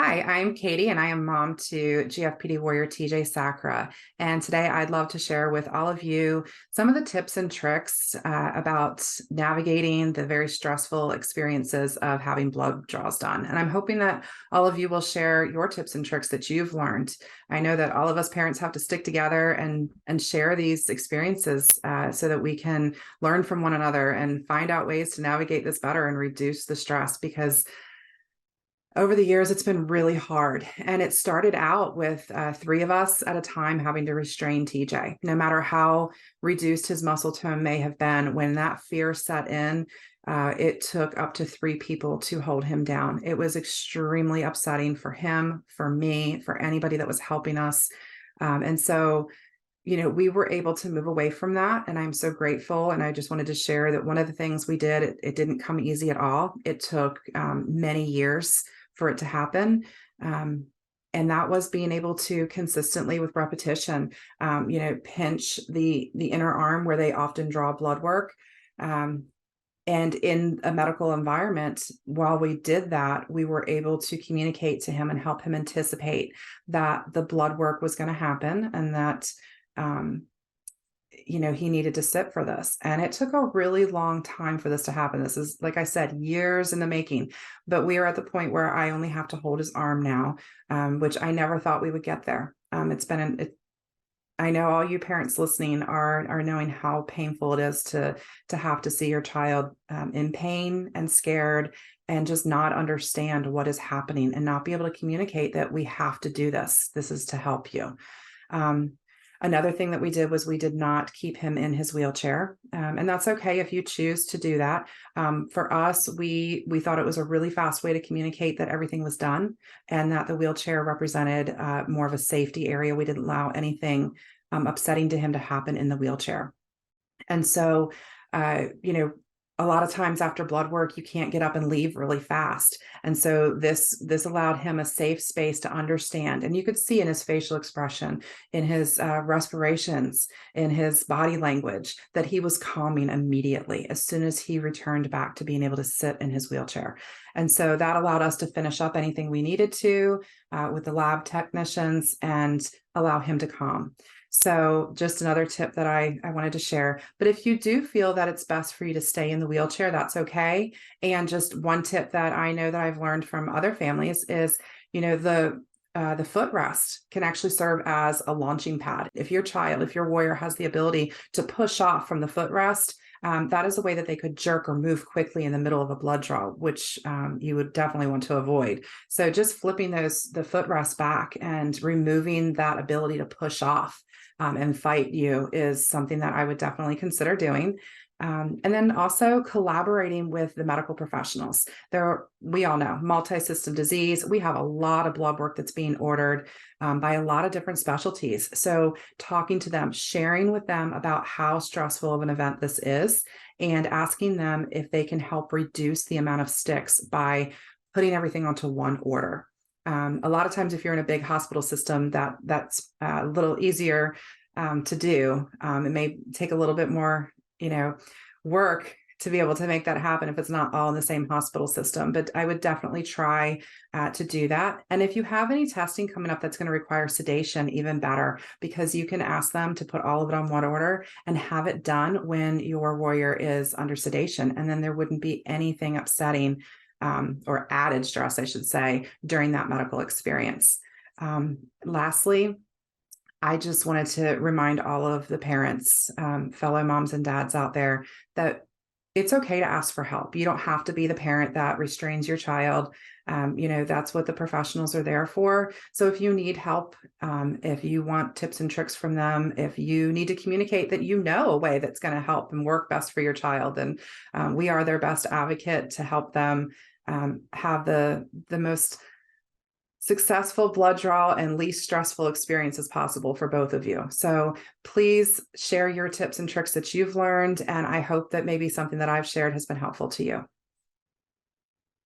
Hi, I'm Katie, and I am mom to GFPD warrior TJ Sacra. And today I'd love to share with all of you some of the tips and tricks about navigating the very stressful experiences of having blood draws done. And I'm hoping that all of you will share your tips and tricks that you've learned. I know that all of us parents have to stick together and share these experiences so that we can learn from one another and find out ways to navigate this better and reduce the stress, because over the years, it's been really hard. And it started out with three of us at a time having to restrain TJ. No matter how reduced his muscle tone may have been, when that fear set in, it took up to three people to hold him down. It was extremely upsetting for him, for me, for anybody that was helping us. And so, we were able to move away from that. And I'm so grateful. And I just wanted to share that one of the things we did, it didn't come easy at all. It took many years for it to happen. And that was being able to consistently, with repetition, pinch the inner arm where they often draw blood work. And in a medical environment, while we did that, we were able to communicate to him and help him anticipate that the blood work was going to happen, and that he needed to sit for this. And it took a really long time for this to happen. This is, like I said, years in the making, but we are at the point where I only have to hold his arm now, which I never thought we would get there. I know all you parents listening are knowing how painful it is to have to see your child in pain and scared and just not understand what is happening and not be able to communicate that we have to do this. This is to help you. Another thing that we did was we did not keep him in his wheelchair. And that's okay if you choose to do that. For us, we thought it was a really fast way to communicate that everything was done and that the wheelchair represented more of a safety area. We didn't allow anything upsetting to him to happen in the wheelchair. And so, a lot of times after blood work, you can't get up and leave really fast. And so this allowed him a safe space to understand. And you could see in his facial expression, in his respirations, in his body language, that he was calming immediately as soon as he returned back to being able to sit in his wheelchair. And so that allowed us to finish up anything we needed to with the lab technicians and allow him to calm. So just another tip that I wanted to share. But if you do feel that it's best for you to stay in the wheelchair, that's okay. And just one tip that I know that I've learned from other families is, the footrest can actually serve as a launching pad. If your warrior has the ability to push off from the footrest, that is a way that they could jerk or move quickly in the middle of a blood draw, which you would definitely want to avoid. So just flipping the footrest back and removing that ability to push off and fight you is something that I would definitely consider doing. And then also collaborating with the medical professionals. We all know, multi-system disease. We have a lot of blood work that's being ordered by a lot of different specialties. So talking to them, sharing with them about how stressful of an event this is, and asking them if they can help reduce the amount of sticks by putting everything onto one order. A lot of times, if you're in a big hospital system, that's a little easier to do. It may take a little bit more, work to be able to make that happen if it's not all in the same hospital system. But I would definitely try to do that. And if you have any testing coming up that's going to require sedation, even better, because you can ask them to put all of it on one order and have it done when your warrior is under sedation. And then there wouldn't be anything upsetting or added stress, I should say, during that medical experience. Lastly, I just wanted to remind all of the parents, fellow moms and dads out there, that it's okay to ask for help. You don't have to be the parent that restrains your child. That's what the professionals are there for. So if you need help, if you want tips and tricks from them, if you need to communicate that a way that's going to help and work best for your child, then we are their best advocate to help them have the most successful blood draw and least stressful experience as possible for both of you. So please share your tips and tricks that you've learned. And I hope that maybe something that I've shared has been helpful to you.